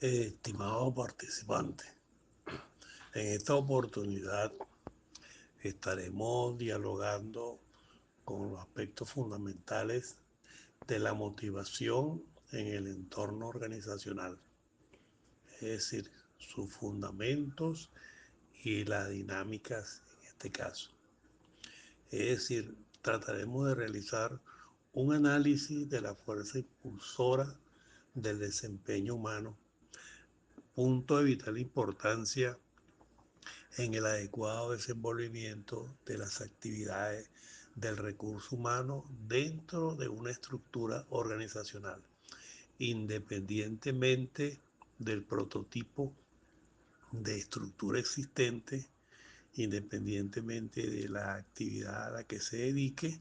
Estimado participante, en esta oportunidad estaremos dialogando con los aspectos fundamentales de la motivación en el entorno organizacional, es decir, sus fundamentos y las dinámicas en este caso. Es decir, trataremos de realizar un análisis de la fuerza impulsora del desempeño humano, punto de vital importancia en el adecuado desenvolvimiento de las actividades del recurso humano dentro de una estructura organizacional, independientemente del prototipo de estructura existente, independientemente de la actividad a la que se dedique,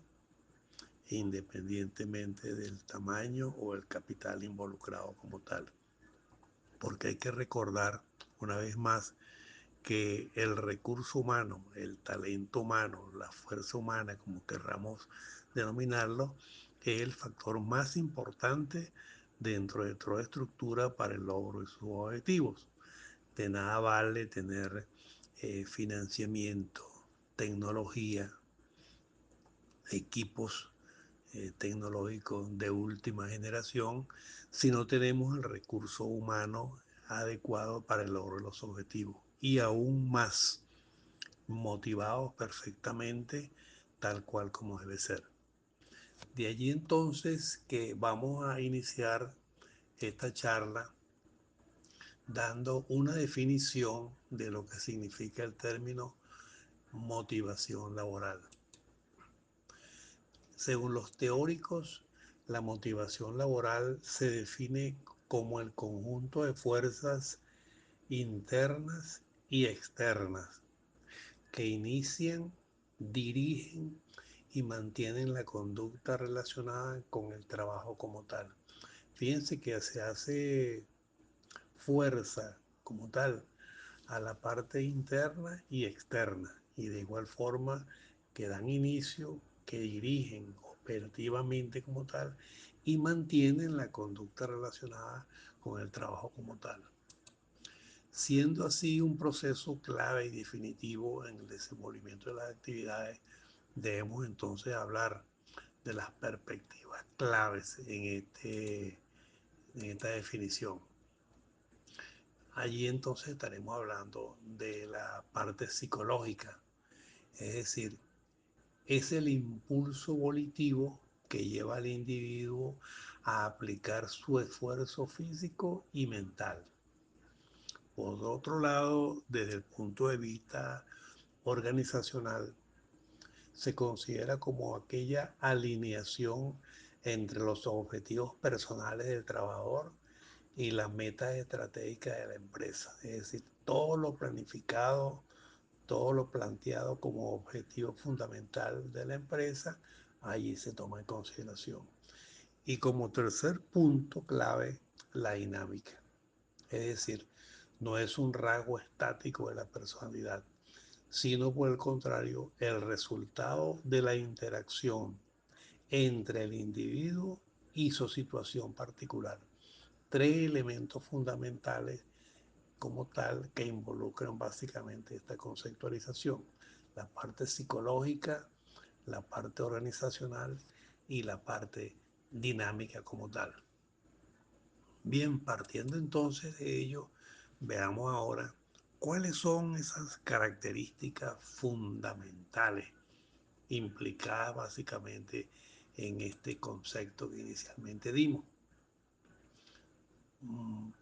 independientemente del tamaño o el capital involucrado como tal. Porque hay que recordar una vez más que el recurso humano, el talento humano, la fuerza humana, como querramos denominarlo, es el factor más importante dentro de toda estructura para el logro de sus objetivos. De nada vale tener financiamiento, tecnología, equipos tecnológicos de última generación si no tenemos el recurso humano adecuado para el logro de los objetivos. Y aún más, motivados perfectamente tal cual como debe ser. De allí entonces que vamos a iniciar esta charla dando una definición de lo que significa el término motivación laboral. Según los teóricos, la motivación laboral se define como el conjunto de fuerzas internas y externas que inician, dirigen y mantienen la conducta relacionada con el trabajo como tal. Fíjense que se hace fuerza como tal a la parte interna y externa, y de igual forma que dan inicio, que dirigen operativamente como tal y mantienen la conducta relacionada con el trabajo como tal, siendo así un proceso clave y definitivo en el desenvolvimiento de las actividades. Debemos entonces hablar de las perspectivas claves en esta definición. Allí entonces estaremos hablando de la parte psicológica, es decir, es el impulso volitivo que lleva al individuo a aplicar su esfuerzo físico y mental. Por otro lado, desde el punto de vista organizacional, se considera como aquella alineación entre los objetivos personales del trabajador y las metas estratégicas de la empresa. Es decir, todo lo planificado, todo lo planteado como objetivo fundamental de la empresa, allí se toma en consideración. Y como tercer punto clave, la dinámica. Es decir, no es un rasgo estático de la personalidad, sino por el contrario, el resultado de la interacción entre el individuo y su situación particular. Tres elementos fundamentales como tal que involucran básicamente esta conceptualización: la parte psicológica, la parte organizacional y la parte dinámica como tal. Bien, partiendo entonces de ello, veamos ahora cuáles son esas características fundamentales implicadas básicamente en este concepto que inicialmente dimos.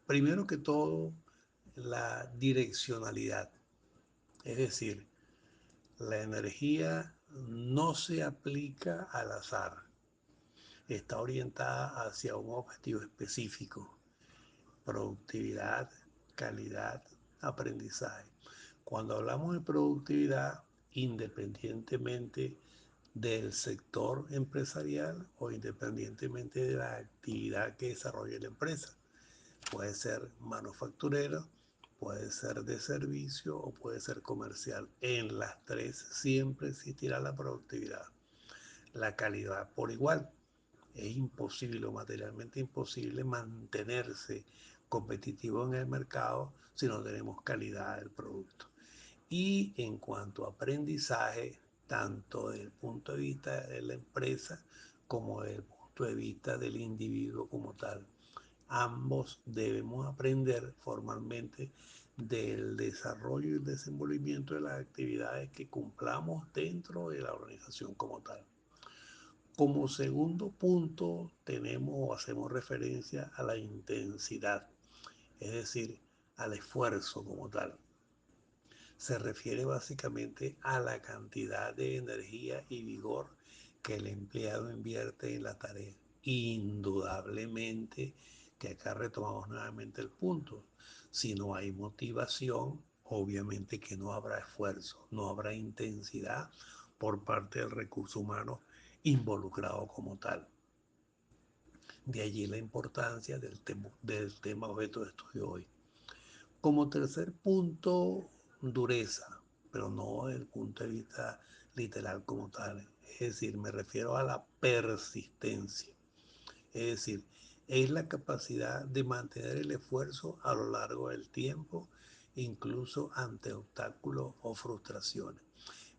Primero que todo, la direccionalidad, es decir, la energía no se aplica al azar, está orientada hacia un objetivo específico: productividad, calidad, aprendizaje. Cuando hablamos de productividad, independientemente del sector empresarial o independientemente de la actividad que desarrolle la empresa, puede ser manufacturera, puede ser de servicio o puede ser comercial. En las tres siempre existirá la productividad. La calidad por igual. Es imposible o materialmente imposible mantenerse competitivos en el mercado si no tenemos calidad del producto. Y en cuanto a aprendizaje, tanto desde el punto de vista de la empresa como desde el punto de vista del individuo como tal, ambos debemos aprender formalmente del desarrollo y el desenvolvimiento de las actividades que cumplamos dentro de la organización como tal. Como segundo punto, tenemos o hacemos referencia a la intensidad, es decir, al esfuerzo como tal. Se refiere básicamente a la cantidad de energía y vigor que el empleado invierte en la tarea. Indudablemente que acá retomamos nuevamente el punto. Si no hay motivación, obviamente que no habrá esfuerzo, no habrá intensidad por parte del recurso humano involucrado como tal. De allí la importancia del tema objeto de estudio hoy. Como tercer punto, dureza, pero no desde el punto de vista literal como tal. Es decir, me refiero a la persistencia. Es decir, es la capacidad de mantener el esfuerzo a lo largo del tiempo, incluso ante obstáculos o frustraciones.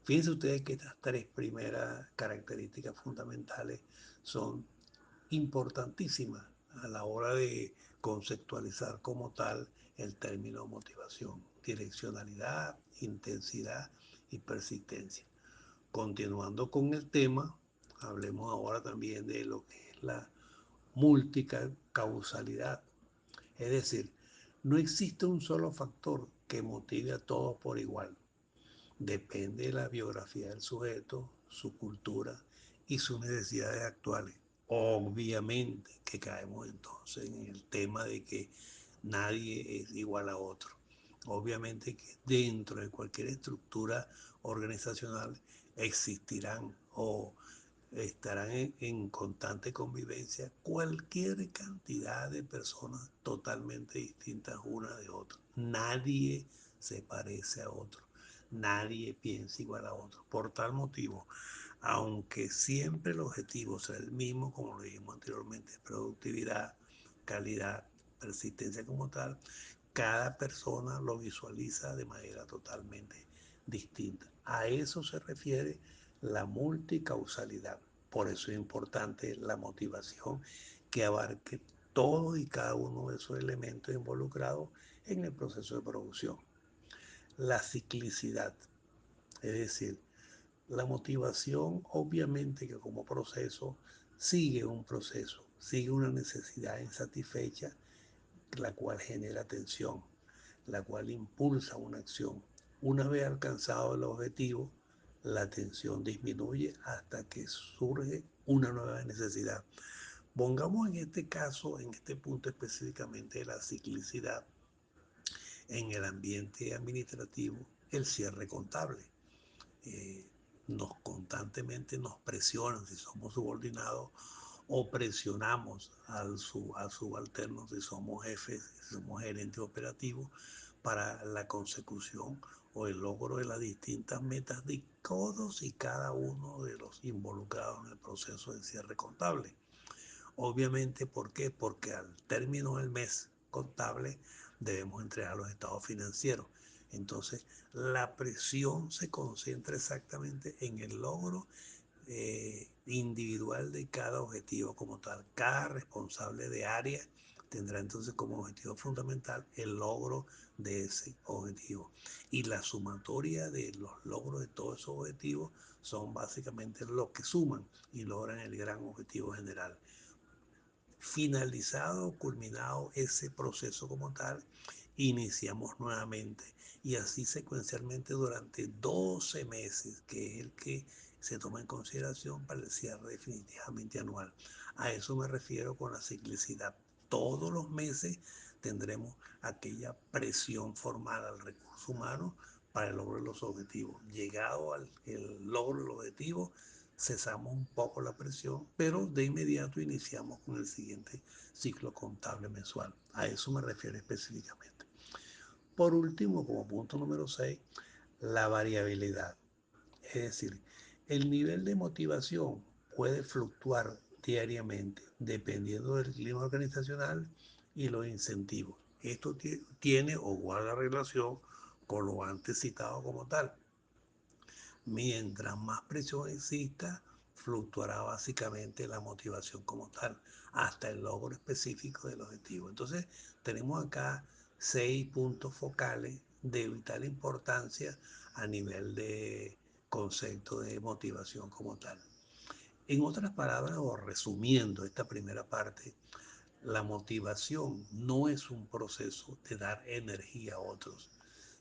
Fíjense ustedes que estas tres primeras características fundamentales son importantísima a la hora de conceptualizar como tal el término motivación, direccionalidad, intensidad y persistencia. Continuando con el tema, hablemos ahora también de lo que es la multicausalidad, es decir, no existe un solo factor que motive a todos por igual. Depende de la biografía del sujeto, su cultura y sus necesidades actuales. Obviamente que caemos entonces en el tema de que nadie es igual a otro. Obviamente que dentro de cualquier estructura organizacional existirán o estarán en constante convivencia cualquier cantidad de personas totalmente distintas una de otra. Nadie se parece a otro. Nadie piensa igual a otro. Por tal motivo, aunque siempre el objetivo será el mismo, como lo dijimos anteriormente, productividad, calidad, persistencia como tal, cada persona lo visualiza de manera totalmente distinta. A eso se refiere la multicausalidad. Por eso es importante la motivación que abarque todos y cada uno de esos elementos involucrados en el proceso de producción. La ciclicidad, es decir, la motivación obviamente que como proceso sigue un proceso, sigue una necesidad insatisfecha, la cual genera tensión, la cual impulsa una acción. Una vez alcanzado el objetivo, la tensión disminuye hasta que surge una nueva necesidad. Pongamos en este caso, en este punto específicamente, la ciclicidad en el ambiente administrativo, el cierre contable. Eh, nos constantemente nos presionan si somos subordinados o presionamos al subalterno si somos jefes, si somos gerentes operativos para la consecución o el logro de las distintas metas de todos y cada uno de los involucrados en el proceso de cierre contable. Obviamente, ¿por qué? Porque al término del mes contable debemos entregar los estados financieros. Entonces, la presión se concentra exactamente en el logro individual de cada objetivo como tal. Cada responsable de área tendrá entonces como objetivo fundamental el logro de ese objetivo. Y la sumatoria de los logros de todos esos objetivos son básicamente los que suman y logran el gran objetivo general. Finalizado, culminado ese proceso como tal, iniciamos nuevamente y así secuencialmente durante 12 meses, que es el que se toma en consideración para el cierre definitivamente anual. A eso me refiero con la ciclicidad. Todos los meses tendremos aquella presión formal al recurso humano para el logro de los objetivos. Llegado al el logro del objetivo, cesamos un poco la presión, pero de inmediato iniciamos con el siguiente ciclo contable mensual. A eso me refiero específicamente. Por último, como punto número 6, la variabilidad. Es decir, el nivel de motivación puede fluctuar diariamente dependiendo del clima organizacional y los incentivos. Esto tiene o guarda relación con lo antes citado como tal. Mientras más presión exista, fluctuará básicamente la motivación como tal, hasta el logro específico del objetivo. Entonces, tenemos acá 6 puntos focales de vital importancia a nivel de concepto de motivación como tal. En otras palabras, o resumiendo esta primera parte, la motivación no es un proceso de dar energía a otros,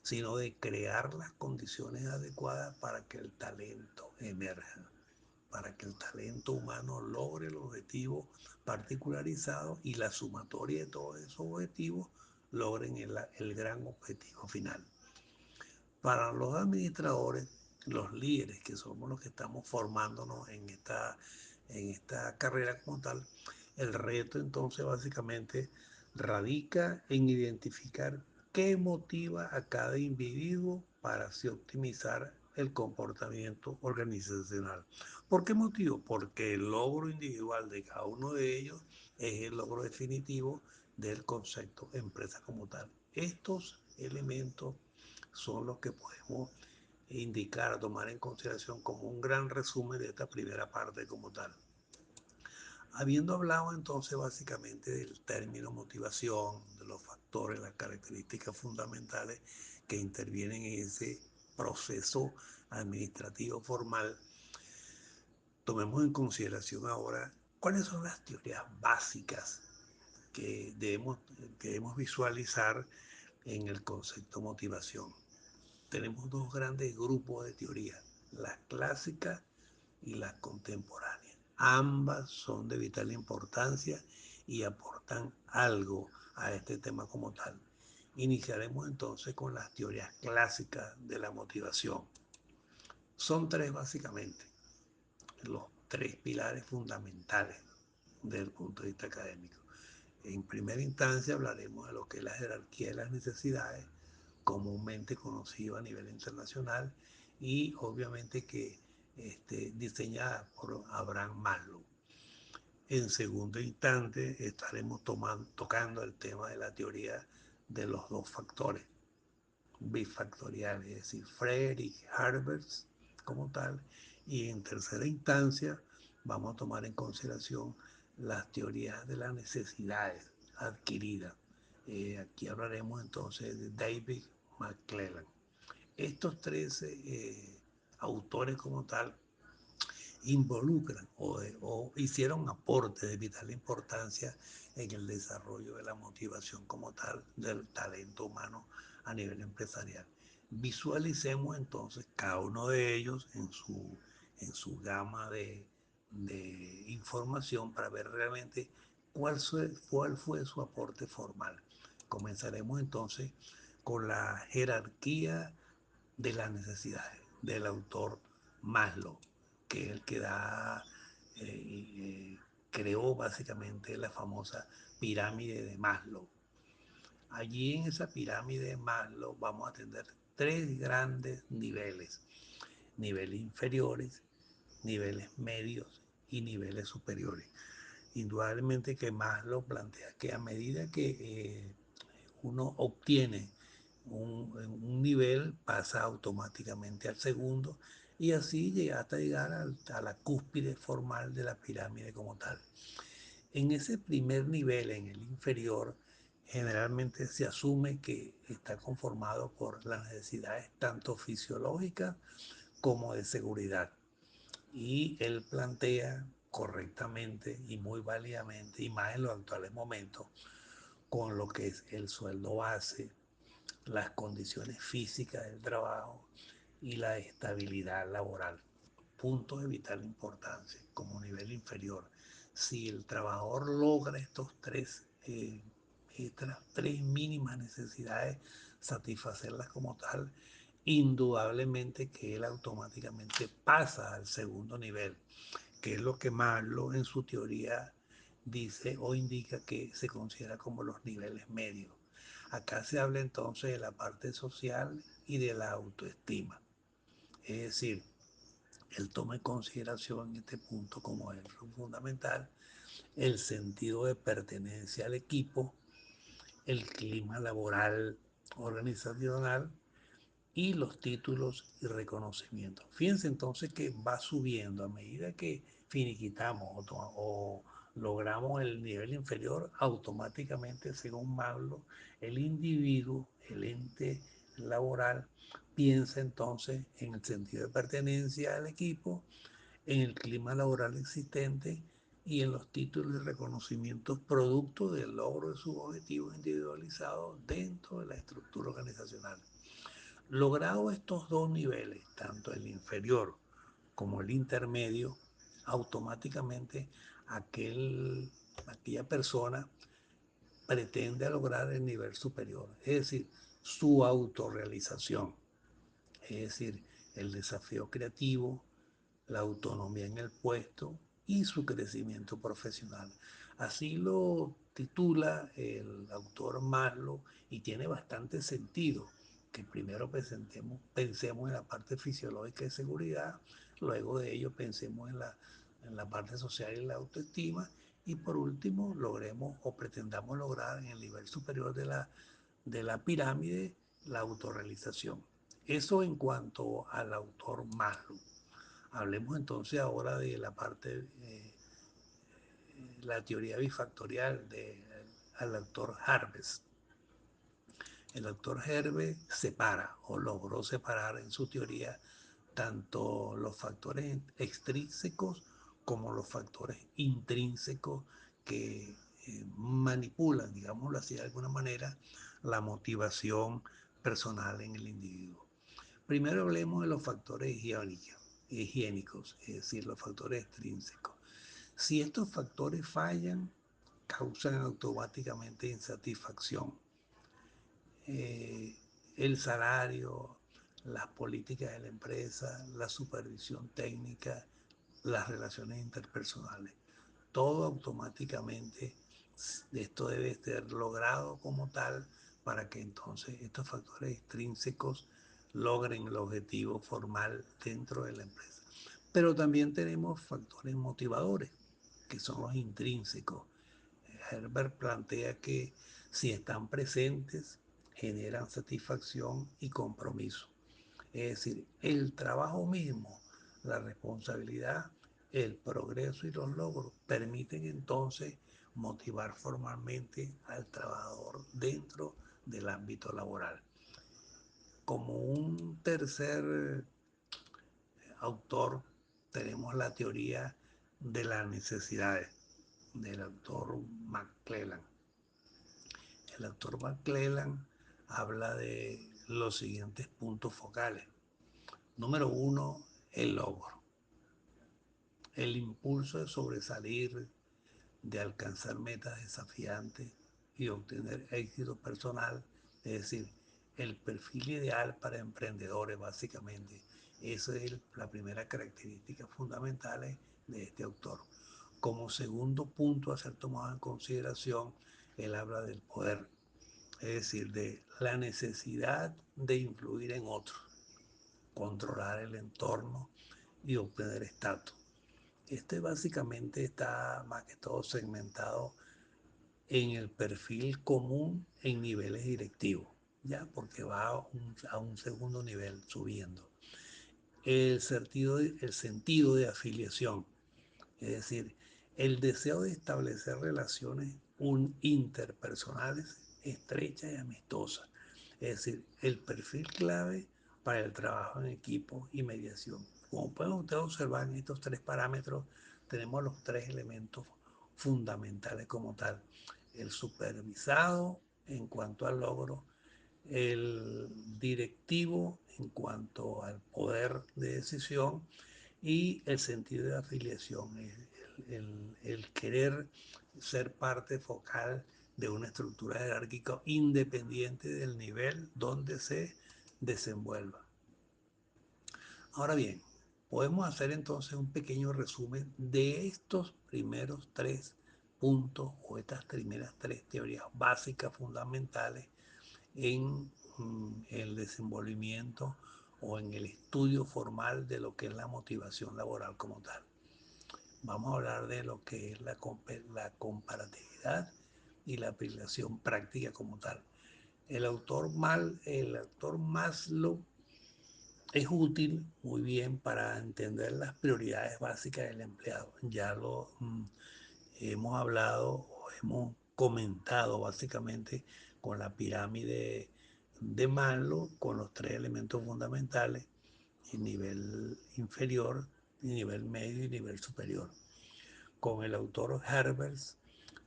sino de crear las condiciones adecuadas para que el talento emerja, para que el talento humano logre el objetivo particularizado y la sumatoria de todos esos objetivos logren el gran objetivo final. Para los administradores, los líderes, que somos los que estamos formándonos en esta carrera como tal, el reto entonces básicamente radica en identificar qué motiva a cada individuo para así optimizar el comportamiento organizacional. ¿Por qué motivo? Porque el logro individual de cada uno de ellos es el logro definitivo del concepto empresa como tal. Estos elementos son los que podemos indicar, tomar en consideración como un gran resumen de esta primera parte como tal. Habiendo hablado entonces básicamente del término motivación, de los factores, las características fundamentales que intervienen en ese proceso administrativo formal, tomemos en consideración ahora cuáles son las teorías básicas que debemos visualizar en el concepto motivación. Tenemos dos grandes grupos de teorías, las clásicas y las contemporáneas. Ambas son de vital importancia y aportan algo a este tema como tal. Iniciaremos entonces con las teorías clásicas de la motivación. Son tres básicamente, los tres pilares fundamentales desde el punto de vista académico. En primera instancia hablaremos de lo que es la jerarquía de las necesidades, comúnmente conocido a nivel internacional y obviamente que diseñada por Abraham Maslow. En segundo instante estaremos tocando el tema de la teoría de los dos factores bifactoriales, es decir, Frederick Herbert como tal, y en tercera instancia vamos a tomar en consideración las teorías de las necesidades adquiridas. Aquí hablaremos entonces de David McClellan. Estos tres autores como tal involucran o hicieron aportes de vital importancia en el desarrollo de la motivación como tal del talento humano a nivel empresarial. Visualicemos entonces cada uno de ellos en su gama de información para ver realmente cuál fue su aporte formal. Comenzaremos entonces con la jerarquía de las necesidades del autor Maslow, que es el que creó básicamente la famosa pirámide de Maslow. Allí en esa pirámide de Maslow vamos a tener tres grandes niveles, niveles inferiores, niveles medios y niveles superiores. Indudablemente que Maslow plantea que a medida que uno obtiene un nivel, pasa automáticamente al segundo y así llega hasta llegar a la cúspide formal de la pirámide como tal. En ese primer nivel, en el inferior, generalmente se asume que está conformado por las necesidades tanto fisiológicas como de seguridad. Y él plantea correctamente y muy válidamente, y más en los actuales momentos, con lo que es el sueldo base, las condiciones físicas del trabajo y la estabilidad laboral. Puntos de vital importancia como nivel inferior. Si el trabajador logra estas tres mínimas necesidades, satisfacerlas como tal, indudablemente que él automáticamente pasa al segundo nivel, que es lo que Maslow en su teoría dice o indica que se considera como los niveles medios. Acá se habla entonces de la parte social y de la autoestima. Es decir, él toma en consideración en este punto como el fundamental el sentido de pertenencia al equipo el clima laboral organizacional y los títulos y reconocimientos. Fíjense entonces que va subiendo a medida que finiquitamos o logramos el nivel inferior, automáticamente, según Maslow, el individuo, el ente laboral, piensa entonces en el sentido de pertenencia al equipo, en el clima laboral existente y en los títulos y reconocimientos producto del logro de sus objetivos individualizados dentro de la estructura organizacional. Logrado estos dos niveles, tanto el inferior como el intermedio, automáticamente aquella persona pretende lograr el nivel superior, es decir, su autorrealización, es decir, el desafío creativo, la autonomía en el puesto y su crecimiento profesional. Así lo titula el autor Maslow y tiene bastante sentido que primero pensemos en la parte fisiológica de seguridad, luego de ello pensemos en la parte social y la autoestima y por último logremos o pretendamos lograr en el nivel superior de la pirámide la autorrealización. Eso en cuanto al autor Maslow. Hablemos entonces ahora de la parte, la teoría bifactorial del autor Harvest. El autor Herbe separa o logró separar en su teoría tanto los factores extrínsecos como los factores intrínsecos que manipulan, digámoslo así de alguna manera, la motivación personal en el individuo. Primero hablemos de los factores higiénicos, es decir, los factores extrínsecos. Si estos factores fallan, causan automáticamente insatisfacción. Eh, el salario, las políticas de la empresa, la supervisión técnica, las relaciones interpersonales. Todo automáticamente esto debe ser logrado como tal para que entonces estos factores extrínsecos logren el objetivo formal dentro de la empresa. Pero también tenemos factores motivadores, que son los intrínsecos. Herbert plantea que si están presentes, generan satisfacción y compromiso. Es decir, el trabajo mismo, la responsabilidad, el progreso y los logros permiten entonces motivar formalmente al trabajador dentro del ámbito laboral. Como un tercer autor, tenemos la teoría de las necesidades del autor McClellan. El autor McClellan habla de los siguientes puntos focales. Número uno, el logro. El impulso de sobresalir, de alcanzar metas desafiantes y obtener éxito personal, es decir, el perfil ideal para emprendedores básicamente. Esa es la primera característica fundamental de este autor. Como segundo punto a ser tomado en consideración, él habla del poder, es decir, de la necesidad de influir en otros, controlar el entorno y obtener estatus. Este básicamente está más que todo segmentado en el perfil común en niveles directivos, ya porque va a un segundo nivel subiendo. El sentido de afiliación, es decir, el deseo de establecer relaciones interpersonales estrechas y amistosas. Es decir, el perfil clave para el trabajo en equipo y mediación. Como pueden ustedes observar en estos tres parámetros, tenemos los tres elementos fundamentales como tal. El supervisado en cuanto al logro, el directivo en cuanto al poder de decisión y el sentido de afiliación, el querer ser parte focal de una estructura jerárquica independiente del nivel donde se desenvuelva. Ahora bien, podemos hacer entonces un pequeño resumen de estos primeros tres puntos o estas primeras tres teorías básicas fundamentales en el desenvolvimiento o en el estudio formal de lo que es la motivación laboral como tal. Vamos a hablar de lo que es la comparatividad y la aplicación práctica como tal. El autor Maslow es útil muy bien para entender las prioridades básicas del empleado. Ya lo hemos hablado o hemos comentado básicamente con la pirámide de Maslow, con los tres elementos fundamentales, el nivel inferior, nivel medio y nivel superior. Con el autor Herbers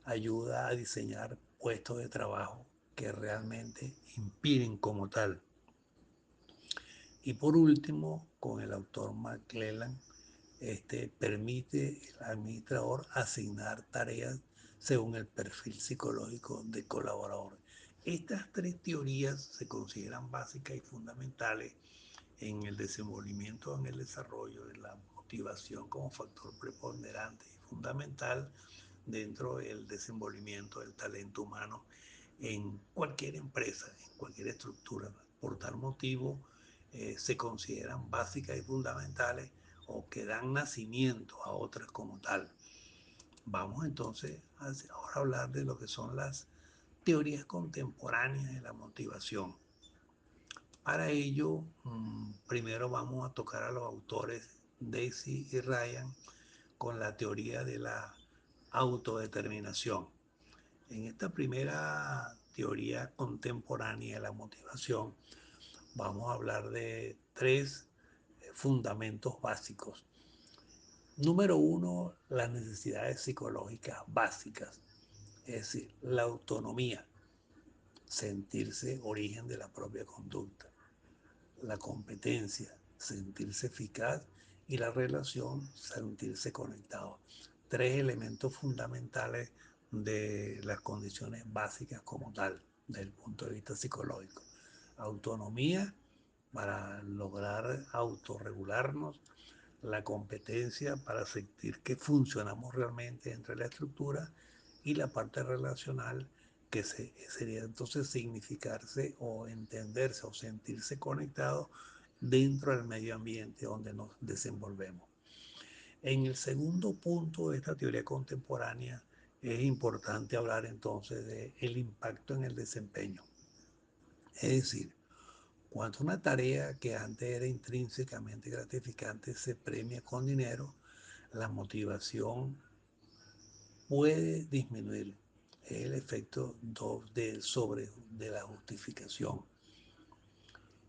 ayuda a diseñar puestos de trabajo que realmente inspiren como tal. Y por último, con el autor McClellan, permite al administrador asignar tareas según el perfil psicológico del colaborador. Estas tres teorías se consideran básicas y fundamentales en el desenvolvimiento, en el desarrollo de la motivación como factor preponderante y fundamental dentro del desenvolvimiento del talento humano en cualquier empresa, en cualquier estructura. Por tal motivo, se consideran básicas y fundamentales o que dan nacimiento a otras como tal. Vamos entonces ahora a hablar de lo que son las teorías contemporáneas de la motivación. Para ello, primero vamos a tocar a los autores Daisy y Ryan con la teoría de la autodeterminación. En esta primera teoría contemporánea de la motivación, vamos a hablar de tres fundamentos básicos. Número uno, las necesidades psicológicas básicas, es decir, la autonomía, sentirse origen de la propia conducta, la competencia, sentirse eficaz y la relación, sentirse conectado. Tres elementos fundamentales de las condiciones básicas como tal, desde el punto de vista psicológico. Autonomía para lograr autorregularnos, la competencia para sentir que funcionamos realmente entre la estructura y la parte relacional que sería entonces significarse o entenderse o sentirse conectado dentro del medio ambiente donde nos desenvolvemos. En el segundo punto de esta teoría contemporánea es importante hablar entonces del impacto en el desempeño. Es decir, cuando una tarea que antes era intrínsecamente gratificante se premia con dinero, la motivación puede disminuir. Es el efecto de la justificación.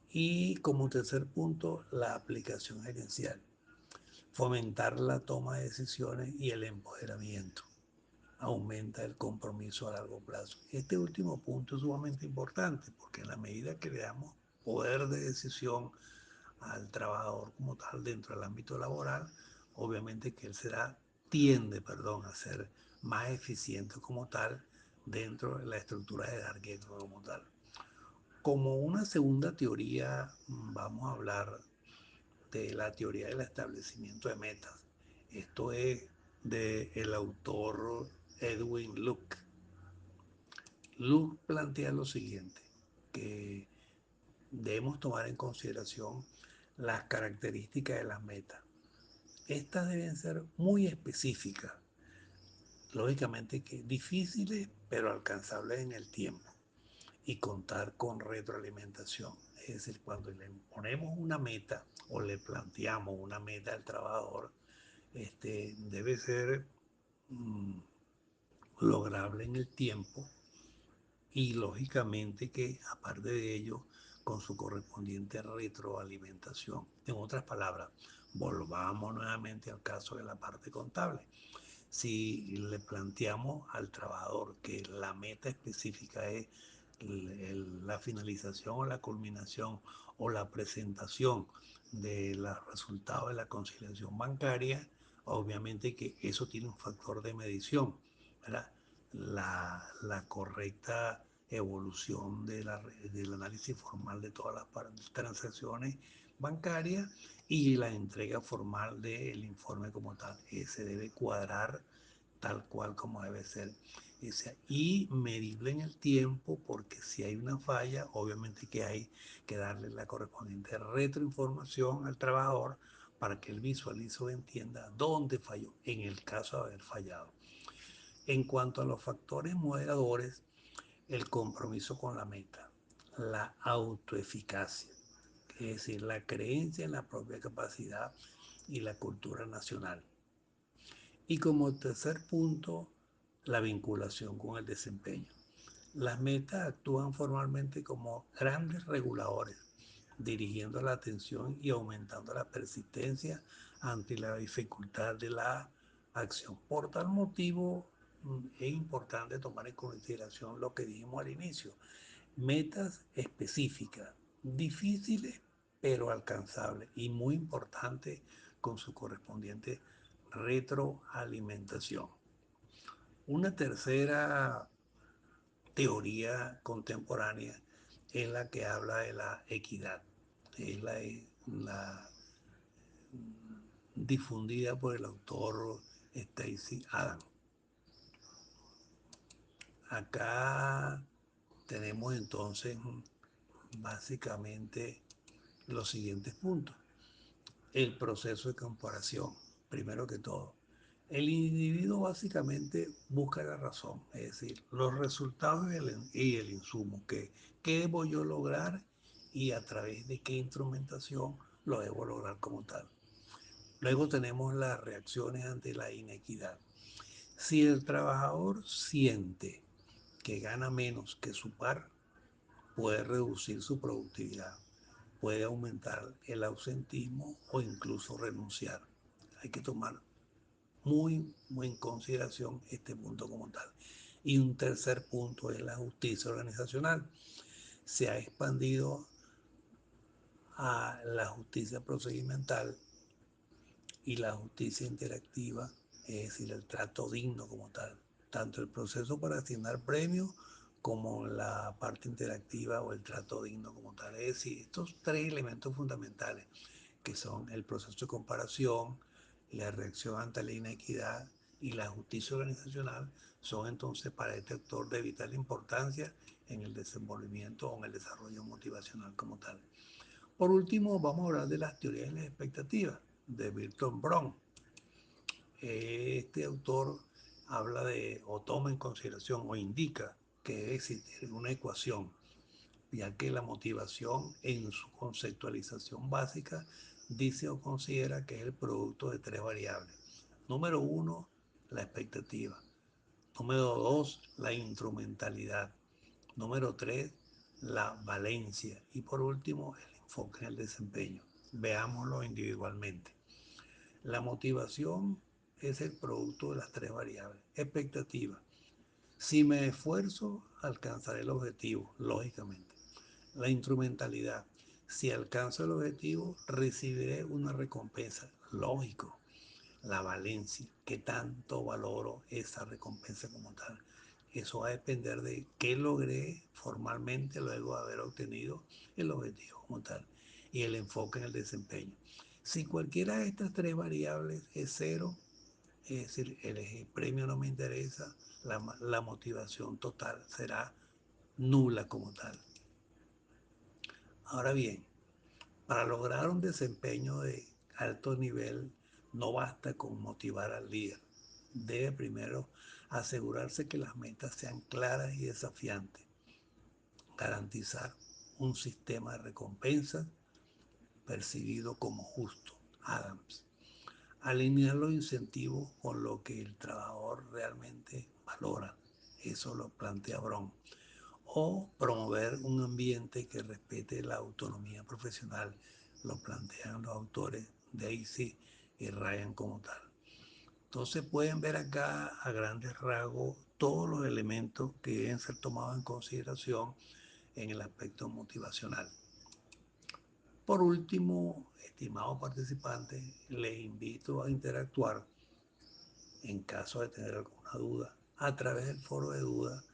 Y como tercer punto, la aplicación gerencial. Fomentar la toma de decisiones y el empoderamiento. Aumenta el compromiso a largo plazo. Este último punto es sumamente importante porque en la medida que le damos poder de decisión al trabajador como tal dentro del ámbito laboral, obviamente que él a ser más eficiente como tal dentro de la estructura jerárquica como tal. Como una segunda teoría, vamos a hablar de la teoría del establecimiento de metas. Esto es del autor Edwin Luke. Luke plantea lo siguiente, que debemos tomar en consideración las características de las metas. Estas deben ser muy específicas, lógicamente que difíciles, pero alcanzables en el tiempo y contar con retroalimentación. Es decir, cuando le ponemos una meta o le planteamos una meta al trabajador, debe ser mm, lograble en el tiempo y lógicamente que aparte de ello, con su correspondiente retroalimentación. En otras palabras, volvamos nuevamente al caso de la parte contable. Si le planteamos al trabajador que la meta específica es la finalización o la culminación o la presentación de los resultados de la conciliación bancaria, obviamente que eso tiene un factor de medición, ¿verdad? La correcta evolución del análisis formal de todas las transacciones bancarias y la entrega formal del informe como tal. Se debe cuadrar tal cual como debe ser. Y medible en el tiempo, porque si hay una falla, obviamente que hay que darle la correspondiente retroinformación al trabajador para que él visualice o entienda dónde falló, en el caso de haber fallado. En cuanto a los factores moderadores, el compromiso con la meta, la autoeficacia, es decir, la creencia en la propia capacidad y la cultura nacional. Y como tercer punto, la vinculación con el desempeño. Las metas actúan formalmente como grandes reguladores, dirigiendo la atención y aumentando la persistencia ante la dificultad de la acción. Por tal motivo, es importante tomar en consideración lo que dijimos al inicio, metas específicas, difíciles pero alcanzables y muy importante con su correspondiente retroalimentación. Una tercera teoría contemporánea es la que habla de la equidad, es la difundida por el autor Stacy Adams. Acá tenemos entonces básicamente los siguientes puntos. El proceso de comparación, primero que todo. El individuo básicamente busca la razón, es decir, los resultados y el insumo, qué debo yo lograr y a través de qué instrumentación lo debo lograr como tal. Luego tenemos las reacciones ante la inequidad. Si el trabajador siente que gana menos que su par, puede reducir su productividad, puede aumentar el ausentismo o incluso renunciar. Hay que tomar muy en consideración este punto como tal. Y un tercer punto es la justicia organizacional. Se ha expandido a la justicia procedimental y la justicia interactiva, es decir, el trato digno como tal. Tanto el proceso para asignar premios como la parte interactiva o el trato digno como tal. Es decir, estos tres elementos fundamentales que son el proceso de comparación, la reacción ante la inequidad y la justicia organizacional, son entonces para este actor de vital importancia en el desenvolvimiento o en el desarrollo motivacional como tal. Por último, vamos a hablar de las teorías y las expectativas de Milton Brown. Este autor habla de, o toma en consideración, o indica que debe existir una ecuación, ya que la motivación en su conceptualización básica dice o considera que es el producto de tres variables. Número uno, la expectativa. Número dos, la instrumentalidad. Número tres, la valencia. Y por último, el enfoque en el desempeño. Veámoslo individualmente. La motivación es el producto de las tres variables. Expectativa. Si me esfuerzo, alcanzaré el objetivo, lógicamente. La instrumentalidad. Si alcanzo el objetivo, recibiré una recompensa, lógico. La valencia, qué tanto valoro esa recompensa como tal. Eso va a depender de qué logré formalmente luego de haber obtenido el objetivo como tal y el enfoque en el desempeño. Si cualquiera de estas tres variables es cero, es decir, el premio no me interesa, la motivación total será nula como tal. Ahora bien, para lograr un desempeño de alto nivel, no basta con motivar al líder. Debe primero asegurarse que las metas sean claras y desafiantes. Garantizar un sistema de recompensas percibido como justo. Adams. Alinear los incentivos con lo que el trabajador realmente valora. Eso lo plantea Bron. O promover un ambiente que respete la autonomía profesional. Lo plantean los autores Daisy y Ryan como tal. Entonces pueden ver acá a grandes rasgos todos los elementos que deben ser tomados en consideración en el aspecto motivacional. Por último, estimados participantes, les invito a interactuar en caso de tener alguna duda a través del foro de dudas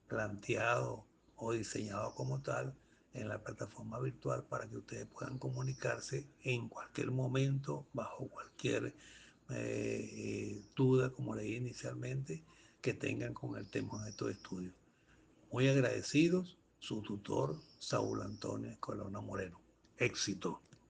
planteado o diseñado como tal en la plataforma virtual para que ustedes puedan comunicarse en cualquier momento, bajo cualquier duda, como le dije inicialmente, que tengan con el tema de estos estudios. Muy agradecidos, su tutor, Saúl Antonio Escolona Moreno. Éxito.